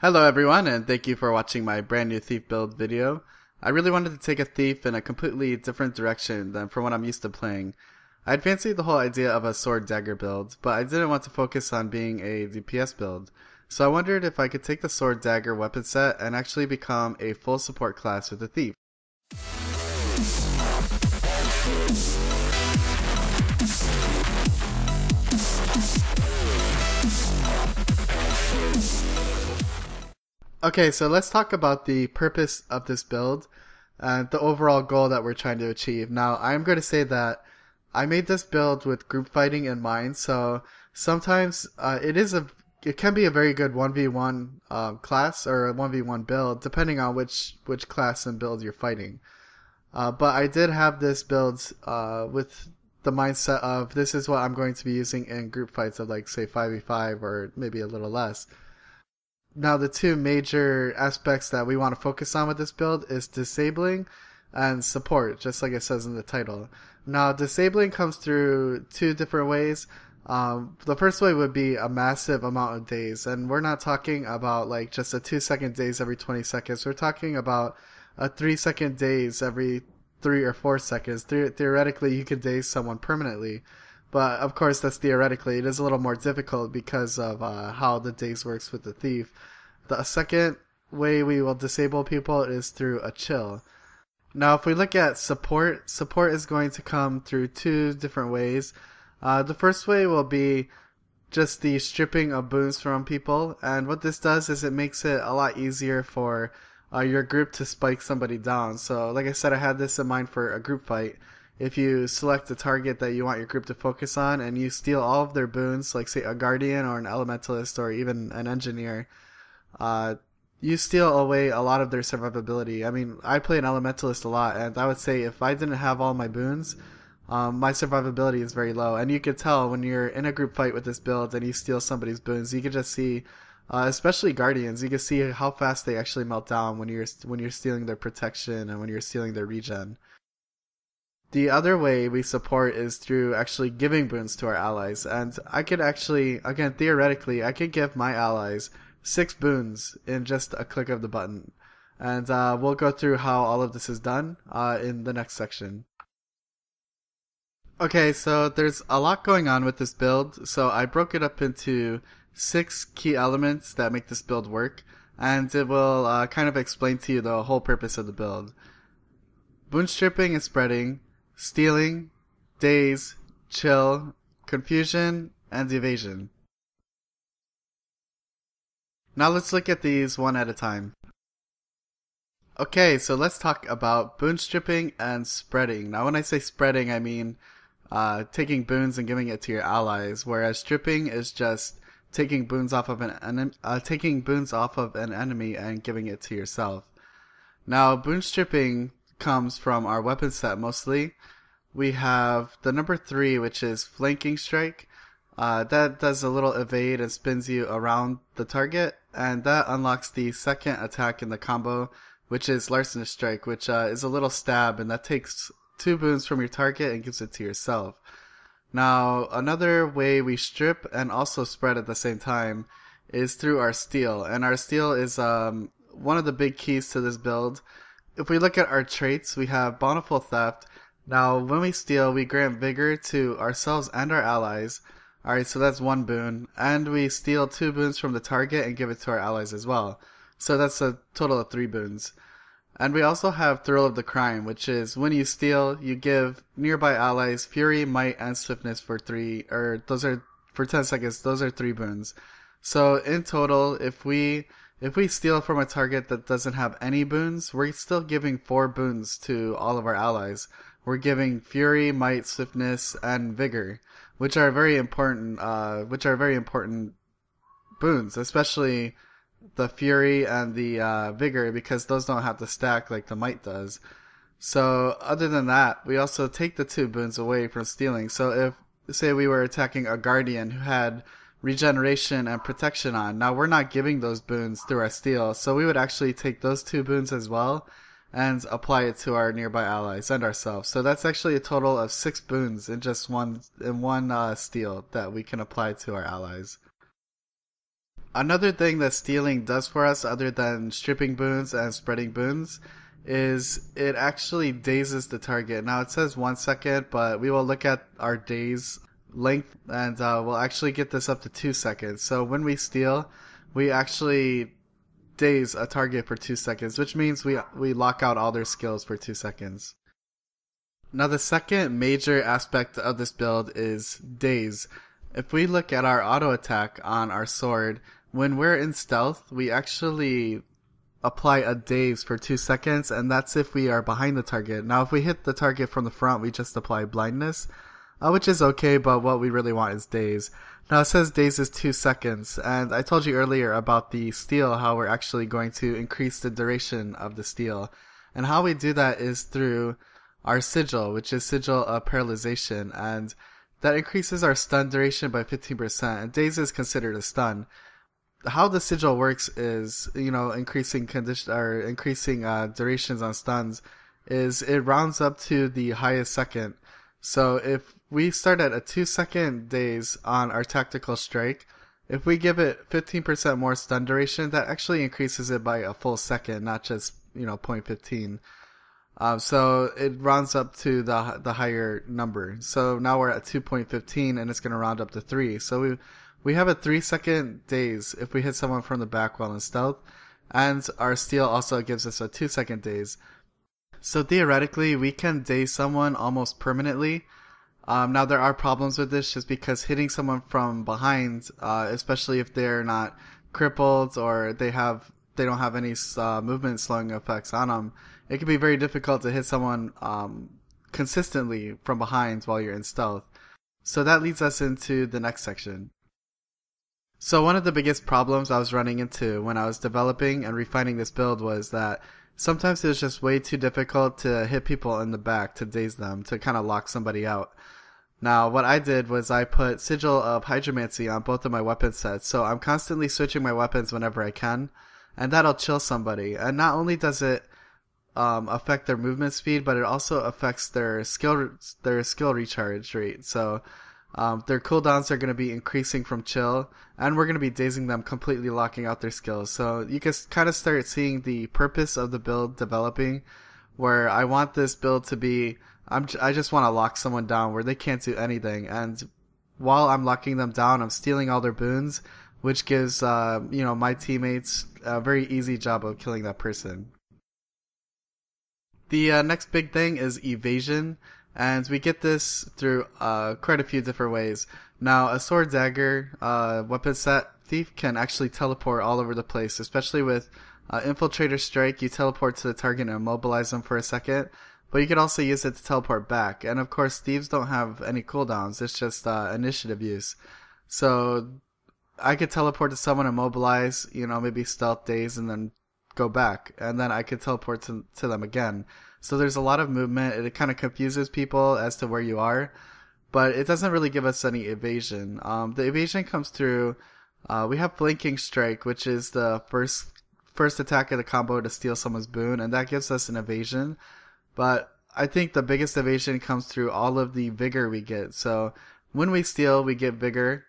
Hello everyone, and thank you for watching my brand new thief build video. I really wanted to take a thief in a completely different direction than from what I'm used to playing. I'd fancied the whole idea of a sword dagger build, but I didn't want to focus on being a DPS build. So I wondered if I could take the sword dagger weapon set and actually become a full support class with a thief. Okay, so let's talk about the purpose of this build and the overall goal that we're trying to achieve. Now, I'm going to say that I made this build with group fighting in mind, so sometimes it can be a very good 1v1 class or a 1v1 build, depending on which class and build you're fighting. But I did have this build with the mindset of this is what I'm going to be using in group fights of like say 5v5 or maybe a little less. Now, the two major aspects that we want to focus on with this build is disabling and support, just like it says in the title. Now, disabling comes through two different ways. The first way would be a massive amount of days, and we're not talking about like just a 2-second daze every 20 seconds. We're talking about a 3-second daze every 3 or 4 seconds. Theoretically, you could daze someone permanently. But of course, that's theoretically. It is a little more difficult because of how the daze works with the thief. The second way we will disable people is through a chill. Now, if we look at support is going to come through two different ways. The first way will be just the stripping of boons from people, and what this does is it makes it a lot easier for your group to spike somebody down. So, like I said, I had this in mind for a group fight. If you select a target that you want your group to focus on and you steal all of their boons, like say a guardian or an elementalist or even an engineer, you steal away a lot of their survivability. I mean, I play an elementalist a lot, and I would say if I didn't have all my boons, my survivability is very low. And you could tell when you're in a group fight with this build and you steal somebody's boons, you can just see, especially guardians, you can see how fast they actually melt down when you're stealing their protection and when you're stealing their regen. The other way we support is through actually giving boons to our allies, and I could actually, again, theoretically, I could give my allies 6 boons in just a click of the button. And we'll go through how all of this is done in the next section. Okay, so there's a lot going on with this build, so I broke it up into 6 key elements that make this build work, and it will kind of explain to you the whole purpose of the build. Boon stripping and spreading, stealing, daze, chill, confusion, and evasion. Now let's look at these one at a time. Okay, so let's talk about boon stripping and spreading. Now when I say spreading, I mean taking boons and giving it to your allies, whereas stripping is just taking boons off of an enemy and giving it to yourself. Now, boon stripping comes from our weapon set mostly. We have the number 3, which is flanking strike. That does a little evade and spins you around the target, and that unlocks the second attack in the combo, which is larcenous strike, which is a little stab, and that takes 2 boons from your target and gives it to yourself. Now, another way we strip and also spread at the same time is through our steal, and our steal is one of the big keys to this build. If we look at our traits, we have Bountiful Theft. Now, when we steal, we grant Vigor to ourselves and our allies. Alright, so that's 1 boon. And we steal 2 boons from the target and give it to our allies as well. So that's a total of 3 boons. And we also have Thrill of the Crime, which is when you steal, you give nearby allies Fury, Might, and Swiftness for 10 seconds. Those are 3 boons. So in total, if we steal from a target that doesn't have any boons, we're still giving 4 boons to all of our allies. We're giving Fury, Might, Swiftness, and Vigor, which are very important boons, especially the Fury and the Vigor, because those don't have to stack like the Might does. So other than that, we also take the 2 boons away from stealing. So if, say we were attacking a Guardian who had regeneration and protection on. Now we're not giving those boons through our steal, so we would actually take those 2 boons as well and apply it to our nearby allies and ourselves. So that's actually a total of 6 boons in just one steal that we can apply to our allies. Another thing that stealing does for us, other than stripping boons and spreading boons, is it actually dazes the target. Now it says 1 second, but we will look at our daze length, and we'll actually get this up to 2 seconds. So when we steal, we actually daze a target for 2 seconds, which means we lock out all their skills for 2 seconds. Now the second major aspect of this build is daze. If we look at our auto attack on our sword, when we're in stealth, we actually apply a daze for 2 seconds, and that's if we are behind the target. Now if we hit the target from the front, we just apply blindness, which is okay, but what we really want is daze. Now it says daze is 2 seconds, and I told you earlier about the steal, how we're actually going to increase the duration of the steal. And how we do that is through our sigil, which is sigil of paralyzation, and that increases our stun duration by 15%, and daze is considered a stun. How the sigil works is, increasing durations on stuns, is it rounds up to the highest second. So if we start at a 2 second daze on our tactical strike, if we give it 15% more stun duration, that actually increases it by a full second, not just 0.15. So it rounds up to the higher number. So now we're at 2.15, and it's going to round up to 3. So we have a 3 second daze if we hit someone from the back while in stealth, and our steal also gives us a 2 second daze. So theoretically, we can daze someone almost permanently. Now there are problems with this, just because hitting someone from behind, especially if they're not crippled or they don't have any movement slowing effects on them, it can be very difficult to hit someone consistently from behind while you're in stealth. So that leads us into the next section. So one of the biggest problems I was running into when I was developing and refining this build was that sometimes it was just way too difficult to hit people in the back, to daze them, to kind of lock somebody out. Now, what I did was I put Sigil of Hydromancy on both of my weapon sets, so I'm constantly switching my weapons whenever I can, and that'll chill somebody. And not only does it affect their movement speed, but it also affects their skill recharge rate. So their cooldowns are going to be increasing from chill, and we're going to be dazing them, completely locking out their skills. So you can kind of start seeing the purpose of the build developing, where I want this build to be, I just want to lock someone down where they can't do anything, and while I'm locking them down, I'm stealing all their boons, which gives my teammates a very easy job of killing that person. The next big thing is Evasion, and we get this through quite a few different ways. Now, a sword dagger weapon set thief can actually teleport all over the place, especially with Infiltrator Strike. You teleport to the target and immobilize them for a second, but you can also use it to teleport back. And of course, thieves don't have any cooldowns, it's just initiative use. So I could teleport to someone, immobilize, maybe stealth daze, and then go back, and then I could teleport to them again. So there's a lot of movement. It kind of confuses people as to where you are, but it doesn't really give us any evasion. The evasion comes through, we have Flanking Strike, which is the first attack of the combo to steal someone's boon, and that gives us an evasion. But I think the biggest evasion comes through all of the vigor we get. So when we steal, we get vigor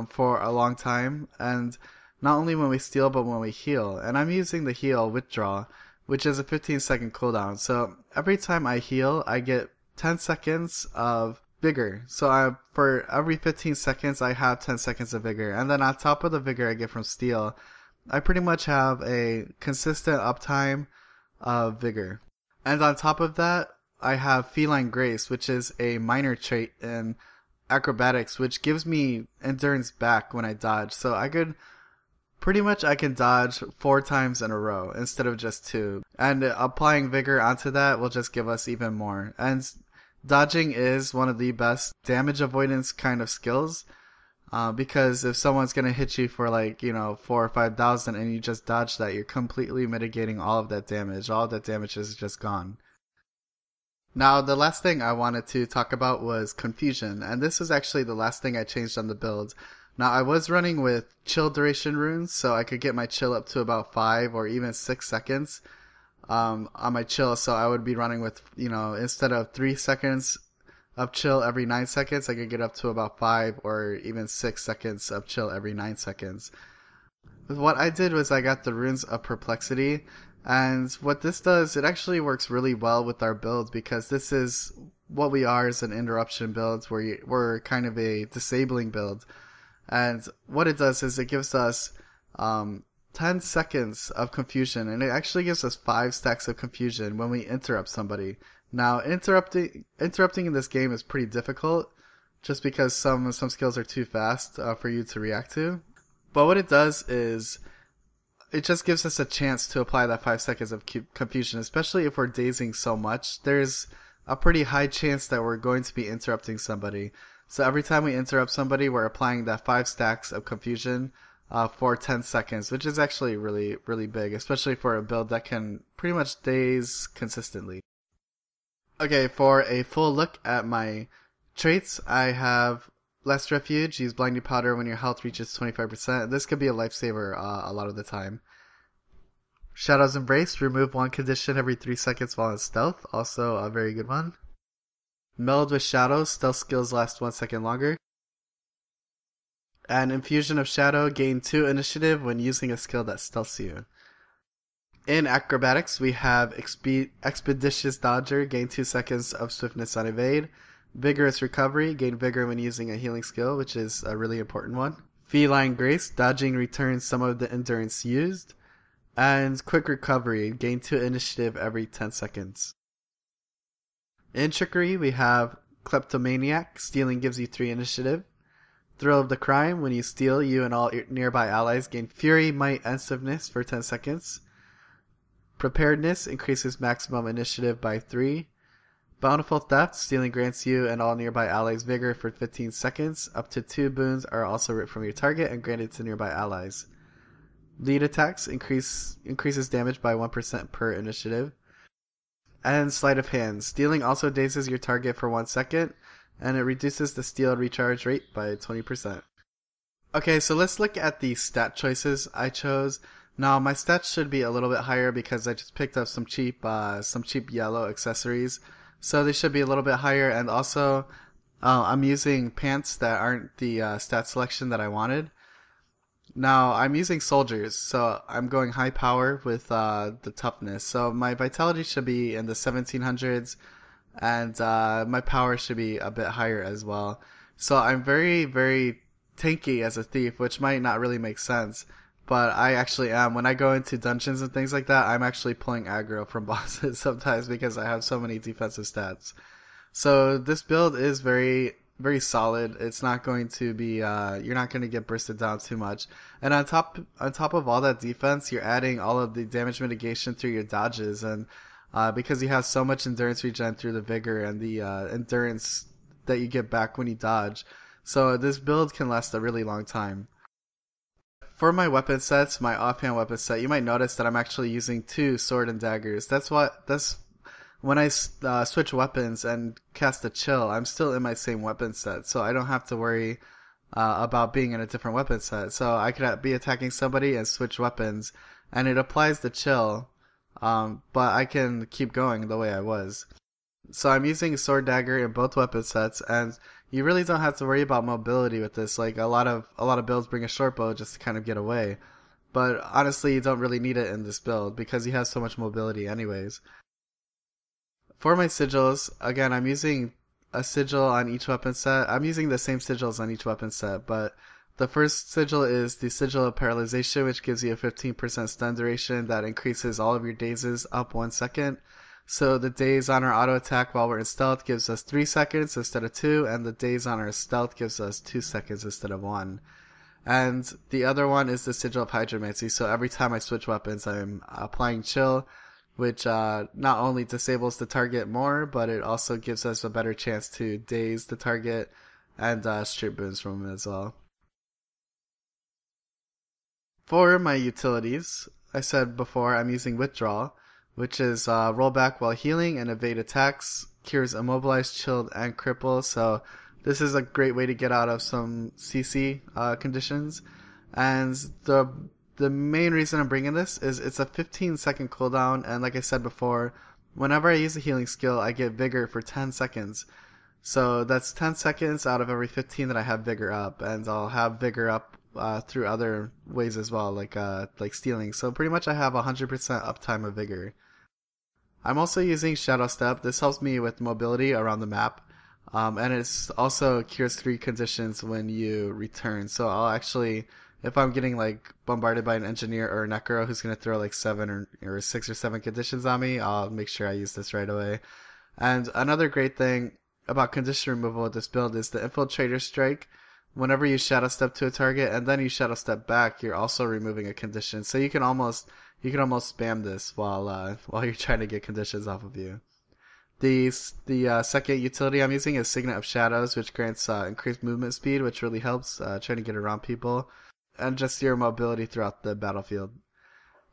for a long time, and not only when we steal, but when we heal. And I'm using the heal withdraw, which is a 15-second cooldown. So every time I heal, I get 10 seconds of vigor. So for every 15 seconds, I have 10 seconds of vigor. And then on top of the vigor I get from steal, I pretty much have a consistent uptime of vigor. And on top of that, I have Feline Grace, which is a minor trait in acrobatics, which gives me endurance back when I dodge. So I can dodge 4 times in a row instead of just 2. And applying vigor onto that will just give us even more. And dodging is one of the best damage avoidance kind of skills. Because if someone's going to hit you for 4,000 or 5,000 and you just dodge that, you're completely mitigating all of that damage. All of that damage is just gone. Now, the last thing I wanted to talk about was confusion, and this was actually the last thing I changed on the build. Now, I was running with chill duration runes, so I could get my chill up to about 5 or even 6 seconds on my chill, so I would be running with, instead of 3 seconds of chill every 9 seconds, I could get up to about 5 or even 6 seconds of chill every 9 seconds. what I did was I got the Runes of Perplexity, and what this does, it actually works really well with our build because this is what we are as an interruption build, where we're kind of a disabling build. And what it does is it gives us 10 seconds of confusion, and it actually gives us 5 stacks of confusion when we interrupt somebody. Now, interrupting in this game is pretty difficult, just because some skills are too fast for you to react to. But what it does is it just gives us a chance to apply that 5 seconds of confusion, especially if we're dazing so much. There's a pretty high chance that we're going to be interrupting somebody. So every time we interrupt somebody, we're applying that 5 stacks of confusion for 10 seconds, which is actually really, really big, especially for a build that can pretty much daze consistently. Okay, for a full look at my traits, I have Less Refuge, use Blinding Powder when your health reaches 25%. This could be a lifesaver a lot of the time. Shadow's Embrace, remove 1 condition every 3 seconds while in stealth, also a very good one. Meld with Shadow, stealth skills last 1 second longer. And Infusion of Shadow, gain 2 initiative when using a skill that stealths you. In Acrobatics, we have Expeditious Dodger, gain 2 seconds of swiftness on evade. Vigorous Recovery, gain vigor when using a healing skill, which is a really important one. Feline Grace, dodging returns some of the endurance used. And Quick Recovery, gain 2 initiative every 10 seconds. In Trickery, we have Kleptomaniac, stealing gives you 3 initiative. Thrill of the Crime, when you steal, you and all nearby allies gain Fury, Might, and Swiftness for 10 seconds. Preparedness, increases maximum initiative by 3. Bountiful Theft, stealing grants you and all nearby allies vigor for 15 seconds. Up to 2 boons are also ripped from your target and granted to nearby allies. Lead attacks, increases damage by 1% per initiative. And Sleight of Hand, stealing also dazes your target for 1 second, and it reduces the steal recharge rate by 20%. Okay, so let's look at the stat choices I chose. Now, my stats should be a little bit higher because I just picked up some cheap yellow accessories. So they should be a little bit higher, and also I'm using pants that aren't the stat selection that I wanted. Now, I'm using soldiers, so I'm going high power with the toughness. So my vitality should be in the 1700s, and my power should be a bit higher as well. So I'm very, very tanky as a thief, which might not really make sense, but I actually am. When I go into dungeons and things like that, I'm actually pulling aggro from bosses sometimes because I have so many defensive stats. So this build is very, very solid. It's not going to be, you're not going to get bursted down too much. And on top of all that defense, you're adding all of the damage mitigation through your dodges, and because you have so much endurance regen through the vigor and the endurance that you get back when you dodge. So this build can last a really long time. For my weapon sets, my offhand weapon set, you might notice that I'm actually using 2 sword and daggers. That's when I switch weapons and cast a chill, I'm still in my same weapon set, so I don't have to worry about being in a different weapon set. So I could be attacking somebody and switch weapons, and it applies the chill, but I can keep going the way I was. So I'm using sword dagger in both weapon sets, and you really don't have to worry about mobility with this. Like a lot of builds bring a short bow just to kind of get away, but honestly, you don't really need it in this build because you have so much mobility anyways. For my sigils, again, I'm using a sigil on each weapon set. I'm using the same sigils on each weapon set, but the first sigil is the Sigil of Paralyzation, which gives you a 15% stun duration that increases all of your dazes up 1 second. So the daze on our auto attack while we're in stealth gives us 3 seconds instead of 2, and the daze on our stealth gives us 2 seconds instead of 1. And the other one is the Sigil of Hydromancy, so every time I switch weapons, I'm applying chill, which not only disables the target more, but it also gives us a better chance to daze the target and strip boons from him as well. For my utilities, I said before I'm using Withdraw, which is roll back while healing and evade attacks, cures immobilized, chilled, and cripple. So this is a great way to get out of some CC conditions. And the main reason I'm bringing this is it's a 15-second cooldown, and like I said before, whenever I use a healing skill, I get vigor for 10 seconds. So that's 10 seconds out of every 15 that I have vigor up, and I'll have vigor up through other ways as well, like stealing. So pretty much I have 100% uptime of vigor. I'm also using Shadow Step. This helps me with mobility around the map. And it's also cures 3 conditions when you return. So I'll actually, if I'm getting like bombarded by an engineer or a necro who's going to throw like 6 or 7 conditions on me, I'll make sure I use this right away. And another great thing about condition removal with this build is the Infiltrator Strike. Whenever you Shadow Step to a target and then you Shadow Step back, you're also removing a condition. So you can almost spam this while you're trying to get conditions off of you. The second utility I'm using is Signet of Shadows, which grants increased movement speed, which really helps trying to get around people, and just your mobility throughout the battlefield.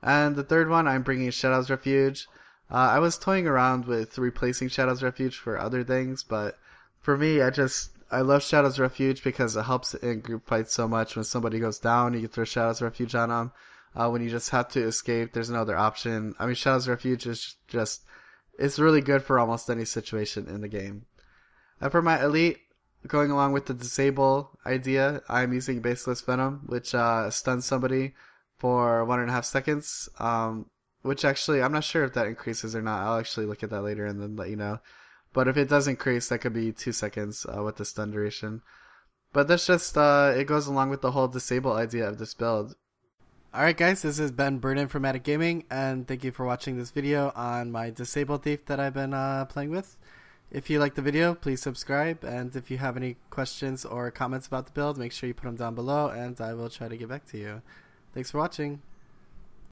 And the third one, I'm bringing Shadow's Refuge. I was toying around with replacing Shadow's Refuge for other things, but for me, I love Shadow's Refuge because it helps in group fights so much. When somebody goes down, you can throw Shadow's Refuge on them. When you just have to escape, there's no other option. I mean, Shadow's Refuge is just, it's really good for almost any situation in the game. And for my elite, going along with the disable idea, I'm using Baseless Venom, which stuns somebody for 1.5 seconds. Which actually, I'm not sure if that increases or not. I'll actually look at that later and then let you know. But if it does increase, that could be 2 seconds with the stun duration. But that's just, it goes along with the whole disable idea of this build. Alright guys, this has been Burden from Attic Gaming, and thank you for watching this video on my Disable Thief that I've been playing with. If you liked the video, please subscribe, and if you have any questions or comments about the build, make sure you put them down below, and I will try to get back to you. Thanks for watching.